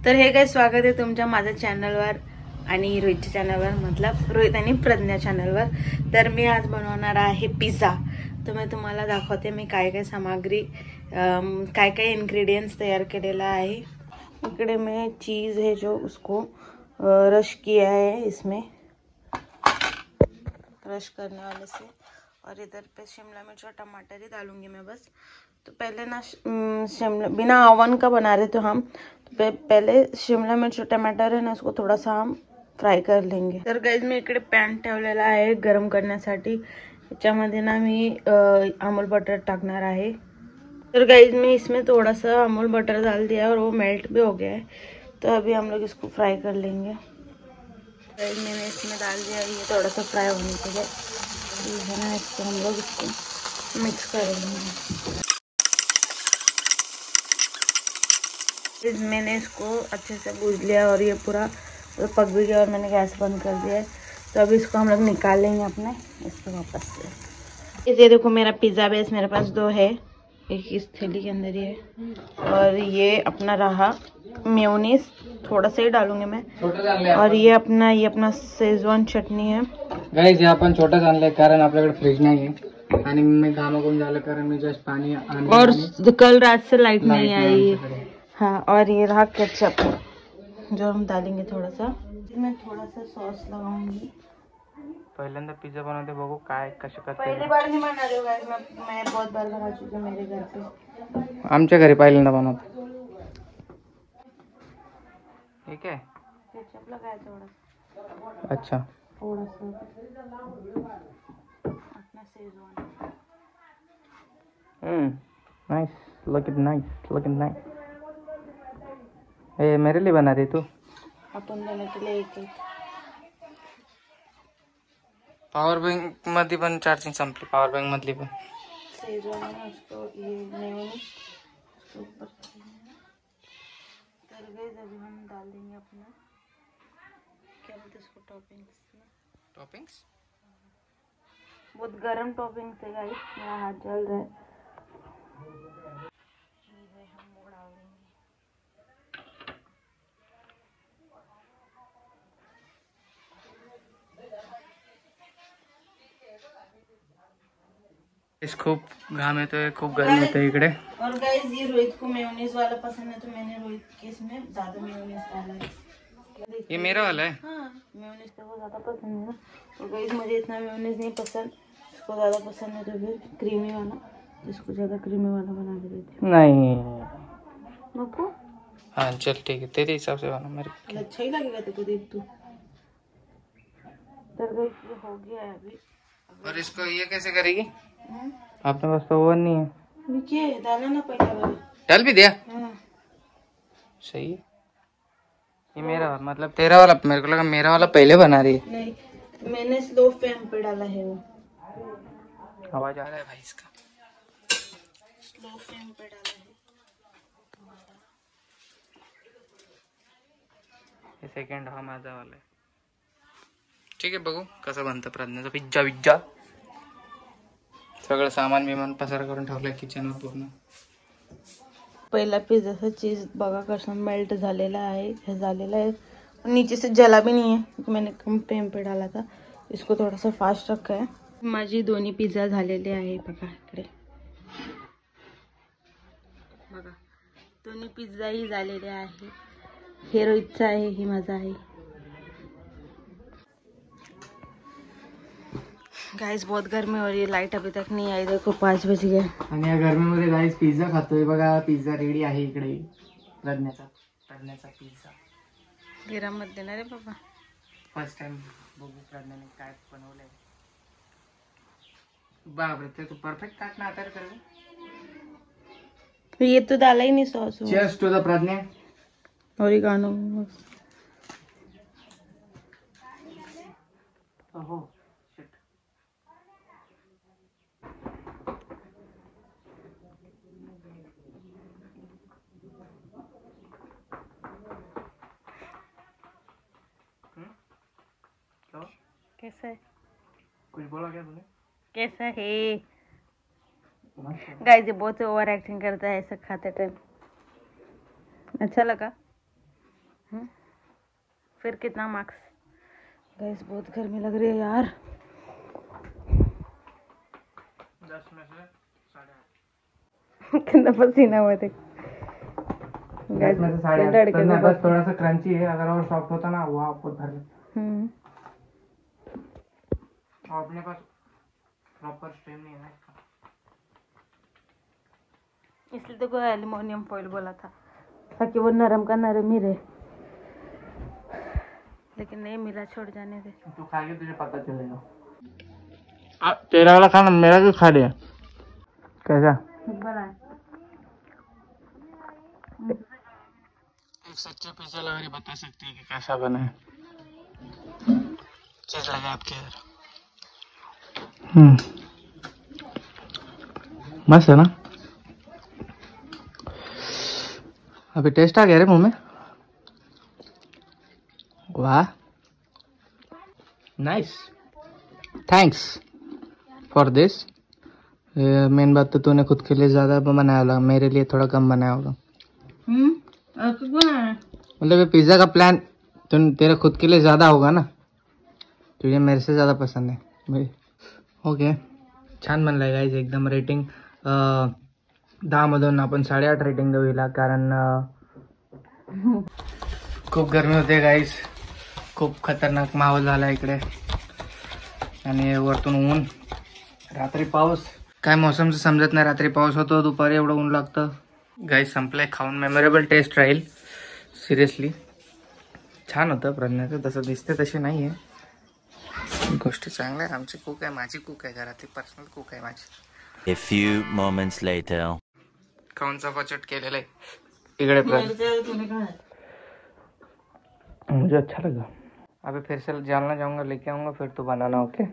तर हे काय स्वागत आहे तुमच्या माझ्या चॅनलवर आणि रोहितच्या चॅनलवर, मतलब रोहित आणि प्रज्ञा चॅनलवर. तर मी आज बनवणार आहे पिझ्झा. तर मी तुम्हाला दाखवते मी काय काय सामग्री काय काय इंग्रेडिएंट्स तयार केलेला आहे. इकडे मैं चीज़ है जो उसको रश किया है, इसमें रश करने वाले से, और इधर पे शिमला मिर्च और टमाटर ही डालूंगी मैं बस. तो पहले ना शिमला बिना ओवन का बना रहे तो हम तो पहले शिमला मिर्च और टमाटर है ना उसको थोड़ा सा हम फ्राय कर लेंगे. तर गाइज मी इकडे पॅन ठेवलेला आहे गरम करण्यासाठी. त्याच्यामध्ये ना मी अमूल बटर टाकणार आहे. तर गाइज मैं इसमें थोड़ा सा अमूल बटर डाल दिया और वो मेल्ट भी हो गया है. तो अभी हम लोग इसको फ्राई कर लेंगे. गाइज मैंने इसमें डाल दिया, ये थोड़ा सा फ्राई होने के लिए है ना, इसको हम लोग इसको मिक्स करेंगे. मैंने इसको अच्छे से भूज लिया और ये पूरा पक भी गया और मैंने गैस बंद कर दिया है. तो अभी इसको हम लोग निकाल लेंगे अपने इसको वापस से. ये देखो मेरा पिज़्ज़ा बेस मेरे पास 2 है, एक इस थैली के अंदर ही है, और ये अपना रहा मेयोनीज थोड़ा सा ही डालूंगी मैं, और ये अपना शेजवान चटनी है. गाइस हे आपण छोटाच आणलंय कारण आपल्याकडे फ्रीज नाही आहे आणि मी घामाघूम झालं कारण मी जस्ट पाणी आणलं और कल रात से लाइट नहीं आई. हाँ, और ये रहा केचप जो हम डालेंगे थोड़ा सा. मैं थोड़ा सा सॉस लगाऊंगी. पहिल्यांदा पिझ्झा बनवते, बघू काय कसं करते. पहली बार नहीं बना रही हूँ गाइस, मैं बहुत बार बना चुकी हूँ मेरे घर पे. आमच्या घरी पहिल्यांदा बनवते. ठीक है, केचप लगाया थोड़ा सा. अच्छा, थोड़ा सा अपना शेजवान. Nice, looking nice. ए मेरे लिए बना रही तू? अपन दोनों के लिए एक. पॉवर बैंक मध्ये पण चार्जिंग संपली, पॉवर बैंक मधली पण. शेजवान है उसको ये मेयोनीज उसके ऊपर. तर गाइस अभी हम डाल देंगे अपना क्या बोलते हैं इसको, टॉपिंग्स. बहुत गरम टॉपिंग्स है गाइस, मेरा हाथ जल रहा है. हम वो डाल देंगे. इस खूप घाम येतोय, खूप गर्मी होते इकडे. और गाइस ये रोहित को मेयोनीज वाला पसंद है तो मैंने रोहित के इसमें ज्यादा मेयोनीज डाला है. ये मेरा वाला है. हाँ, मेयोनीज तो वो ज्यादा पसंद है ना. और गाइस मुझे इतना मेयोनीज नहीं पसंद, इसको ज्यादा पसंद है तो फिर क्रीमी वाला, इसको ज्यादा क्रीमी वाला बना के देती. नहीं नको. हाँ चल ठीक है, तेरे हिसाब से बना, मेरे को अच्छा ही लगेगा तेरे को देख तू. तर गाइस ये हो गया है अभी. और इसको ये कैसे करेगी? आपने पास तो ओवन नहीं है. नीचे डाला ना पहले वाला. डाल भी दिया. हाँ. सही है. ये मेरा वाला, मतलब तेरा वाला, मेरे को लगा मेरा वाला पहले बना रही है. नहीं, मैंने स्लो फ्लेम पे डाला है वो. आवाज आ रहा है भाई इसका. स्लो फ्लेम पे डाला है. हे सेकंड हा माझा वाला आहे. ठीक आहे, बघू कसं बनतं प्रज्ञाचा पिझ्झा. सगळं सामान बिमान पसार करून ठेवलंय किचनवर पूर्ण. पहिला पिझ्झाचा चीज बघा कसं मेल्ट झालेला आहे. हे झालेला आहे, नीचे से जला भी नहीं है, मैंने कम फ्लेम पे डाला था. इसको थोड़ा सा फास्ट रखा है. माझी दोन्ही पिझ्झा झालेले आहे बघा इकडे. बघा दोन्ही पिझ्झाही झालेले आहे. हे रोहितचा आहे, हे माझा आहे. गाइस बहुत गर्मी हो रही है, लाइट अभी तक नहीं आई. देखो 5 बज गए आणि या गर्मीमध्ये गाइस पिझ्झा खातोय बघा. पिझ्झा रेडी आहे इकडे. प्रज्ञाचा पिझ्झा. गिरा मत देणार रे बाबा. फर्स्ट टाइम बघू प्रज्ञाने काय बनवलंय. बापरे, ते तू परफेक्ट काटना आता कर. ये तो डाला ही नहीं sauce. Cheers to the Pragya. Oregano. ओहो शिट. कैसा है? कुछ बोला क्या तूने? कैसा है? गाइस ये बहुत ओवर एक्टिंग करता है ऐसा खाते टाइम. अच्छा लगा? फिर कितना मार्क्स? गाइस बहुत गर्मी लग रही है यार। 10 में से 8.5। कितना पसीना हुआ देख। 10 में से 8.5। बस थोड़ा सा क्रंची है, अगर और सॉफ्ट होता ना वो आपको भर ले। और अपने पास प्रॉपर स्ट्रेन नहीं है ना इसका, इसलिए तो कोई एल्युमिनियम फॉइल बोला था ताकि वो नरम का नरम ही रहे, लेकिन नहीं मिला, छोड़ जाने दे। तू खा के तुझे पता चलेगा। तेरा वाला खाना मेरा क्यों खा लिया? कैसा बना? एक सच्चे पिज्जा लगा बता सकती है कि कैसा बना है? चीज लगा आपके यार। मस्त है ना? अभी टेस्ट आ गया रे मुंह में। वाह, nice, thanks for this. Main बात तो तूने खुद के लिए ज्यादा बनाया होगा, मेरे लिए थोड़ा कम बनाया होगा। मतलब ये पिज्जा का प्लान तेरे खुद के लिए ज्यादा होगा ना, तुझे मेरे से ज्यादा पसंद है मेरी। ओके, छान बनलाय गाईज एकदम। रेटिंग 10 मधून आपण 8.5 रेटिंग देऊ हिला, कारण खूप गरमी होते गाईज, खूप खतरनाक माहोल झाला इकडे, आणि वरतून ऊन, रात्री पाऊस, काय मौसमचं समजत नाही, रात्री पाऊस होतो, दुपारी एवढं ऊन लागतं। गाईज संपलंय खाऊन, मेमोरेबल टेस्ट राहील सिरियसली। छान होतं प्रज्ञाचं, तसं दिसते तशी नाही आहे, गोष्टी चांगल्या आहे। आमची कुक आहे, माझी कुक आहे, घरातली पर्सनल कुक आहे माझी। A few moments later. खाऊन चपाचट केलेलं आहे इकडे। मुझे अच्छा लगा। अभी फिर से जालना जाऊंगा, लेके आऊंगा, फिर तो बनाना। ओके,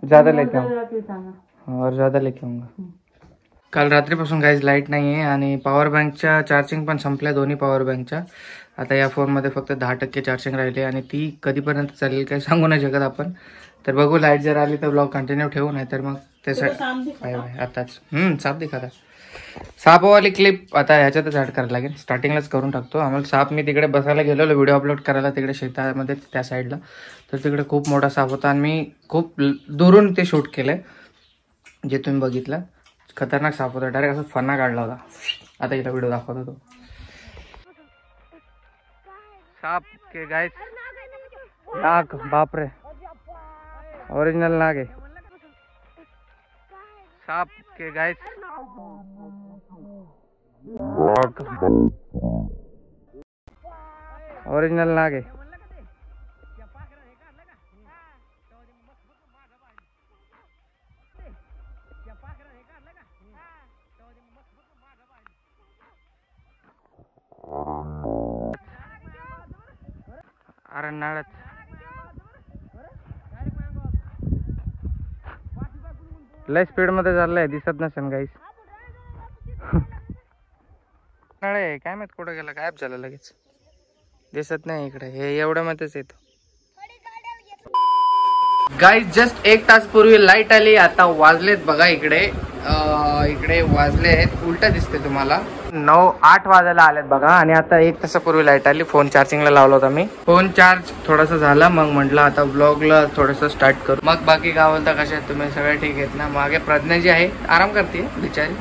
ज्यादा लेके आऊंगा और ज्यादा लेके आऊंगा। काल रात्रीपासून गाईज लाईट नाही आहे आणि पॉवर बँकच्या चार्जिंग पण संपल्या, दोन्ही पॉवर बँकच्या। आता या फोनमध्ये फक्त 10% चार्जिंग राहिली आणि ती कधीपर्यंत चालेल काही सांगू नाही शकत आपण। तर बघू, लाईट जर आली तर ब्लॉग कंटिन्यू ठेवू, नाही तर मग त्यासाठी बाय बाय आताच। साप दिखाता, सापवाली क्लिप आता ह्याच्यातच ऍड करायला लागेल, स्टार्टिंगलाच करून टाकतो। आम्हाला साप, मी तिकडे बसायला गेलेलो व्हिडिओ अपलोड करायला तिकडे शेतामध्ये त्या साईडला, तर तिकडे खूप मोठा साप होता आणि मी खूप दुरून ते शूट केलंय, जे तुम्ही बघितलं। खतरनाक साप होता, डायरेक्ट असं फन्ना काढला होता। आता इथं व्हिडिओ दाखवतो तो साप के गाइस, नाग, बाप रे, ओरिजिनल नाग है साप के गाइस। ओरिजिनल नाग है। अरे नाळच लय स्पीड मध्ये चाललंय, दिसत नसेल गाईस। नाळे काय माहित कुठे गेला, गायब झाला लगेच, दिसत नाही इकडे, हे एवढ्या मध्येच येतो। गाईज जस्ट 1 तास पूर्वी लाईट आली, आता वाजलेत बघा इकडे इकडे वाजले आहेत, उलट दिसते तुम्हाला 9-8 वाजायला आलेत बघा। आणि आता 1 तासापूर्वी लाईट आली, फोन चार्जिंगला लावला होता मी, फोन चार्ज थोडासा झाला, मग म्हटलं आता ब्लॉगला थोडंसं स्टार्ट करू। मग बाकी काय बोलता, कशा आहेत तुम्ही, सगळे ठीक आहेत ना? मागे प्रज्ञा जी आहे आराम करते बिचारी,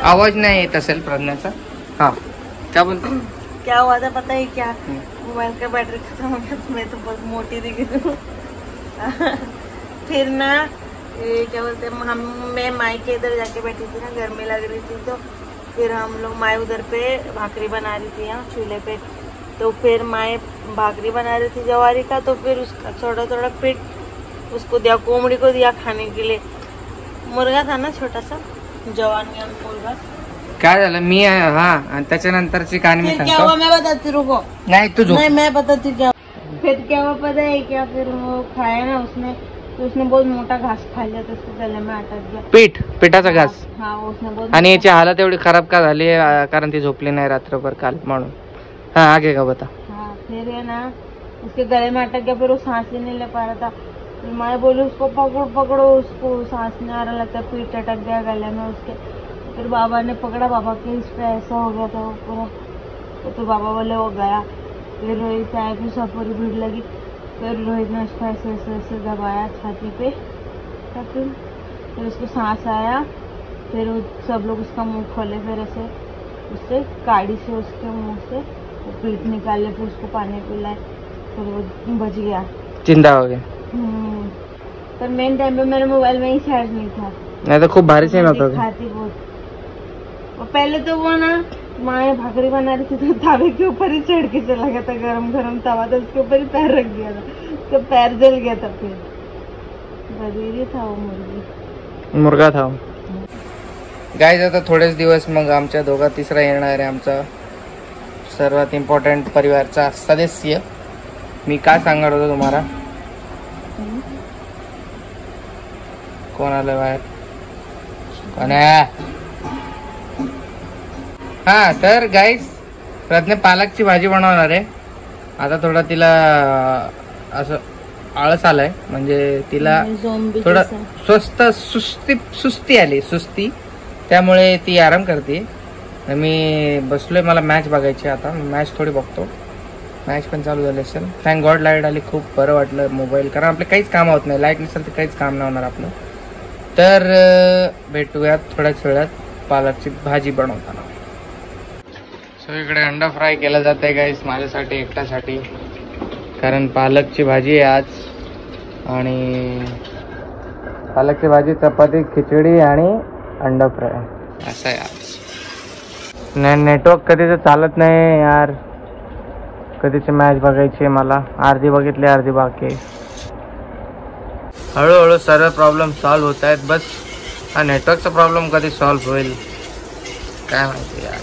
आवाज नाही येत असेल प्रज्ञाचा। हाँ क्या बोलते, क्या हुआ था पता है क्या? मोबाइल का बैटरी खत्म हो गया, तो मैं तो बहुत मोटी दिख रही हूँ। फिर ना ये क्या बोलते हैं, मैं माई के इधर जाके बैठी थी ना, गर्मी लग रही थी, तो फिर हम लोग माई उधर पे भाकरी बना रही थी यहाँ चूल्हे पे, तो फिर माई भाकरी बना रही थी जवारी का, तो फिर उसका थोड़ा थोड़ा पीठ उसको दिया, कोमड़ी को दिया खाने के लिए। मुर्गा था ना छोटा सा, जवान मुर्गा। काय झालं, मी हा त्याच्यानंतरची कहाणी मी क्या हुआ मैं बताती, रुको। नाही तू नहीं मैं बताती क्या फिर क्या हुआ पता है क्या? फिर वो खाया ना उसने, तो उसने बहुत मोटा घास खा लिया, तो उसके गले में अटक गया पिठाचा घास। हाँ उसने बहुत, आणि याची हालत एवढी खराब का झाली, कारण ती झोपली नाही रात्रभर काल म्हणून। हाँ आगे का बता। हाँ फिर है ना उसके गले में अटक गया, फिर वो सांस ही नहीं ले पा रहा था, फिर मैं बोली उसको पकड़ो पकड़ो, उसको सांस नहीं आ रहा, लगता पीठ अटक गया गले में उसके। फिर बाबा ने पकड़ा, बाबा के इस पे ऐसा हो गया था वो पूरा, तो फिर बाबा बोले वो गया। फिर रोहित आया, फिर सब पूरी भीड़ लगी, फिर रोहित ने उसको ऐसे ऐसे ऐसे दबाया छाती पे, फिर उसको सांस आया, फिर सब लोग उसका मुंह खोले, फिर ऐसे उससे काड़ी से उसके मुंह से पीठ निकाले, फिर उसको पानी पिलाए, फिर वो बच गया, जिंदा हो गया। पर मेन टाइम पे मेरे मोबाइल में ही चार्ज नहीं था, नहीं तो खूब भारी सीन होता था। खाती बहुत। और पहले तो वो ना माँ भाकरी बना रही थी, तो तावे के ऊपर ही चढ़ के चला गया था, गरम गरम तवा था, उसके ऊपर ही पैर रख दिया था, उसका पैर जल गया था। फिर बधीरी था वो मुर्गा था गाईज। आता थोडेच दिवस मग आमच्या दोघा तिसरा येणार आहे आमचा सर्वात इम्पॉर्टंट परिवारचा सदस्य। मी काय सांगणार होतो तुम्हाला, कोण आलं बाहेर, कोण आहे? हा तर गाईज रत्ने पालकची भाजी बनवणार आहे। आता थोडा तिला असं आळस आलाय, म्हणजे तिला थोडं सुस्ती आली, त्यामुळे ती आराम करते। मी बसलोय, मला मॅच बघायची, आता मॅच थोडी बघतो। मॅच पण चालू झाली असेल, थँक गॉड लाईट आली, खूप बरं वाटलं मोबाईल, कारण आपले काहीच काम होत नाही, लाईट नसेल तर काहीच काम नाही होणार आपलं। तर भेटूयात थोड्याच वेळात पालकची भाजी बनवताना। सो इकडे अंडा फ्राय केला जात आहे गाईस माझ्यासाठी एकट्यासाठी, कारण पालकची भाजी आहे आज, आणि पालकची भाजी, चपाती, खिचडी आणि अंडा फ्राय असं आहे आज। नेटवर्क कधीच चालत नाही यार, कधीची मॅच बघायची आहे मला, अर्धी बघितली अर्धी बाकी आहे। हळूहळू सर्व प्रॉब्लेम सॉल्व्ह होत आहेत, बस हा नेटवर्कचा प्रॉब्लेम कधी सॉल्व्ह होईल काय माहिती यार।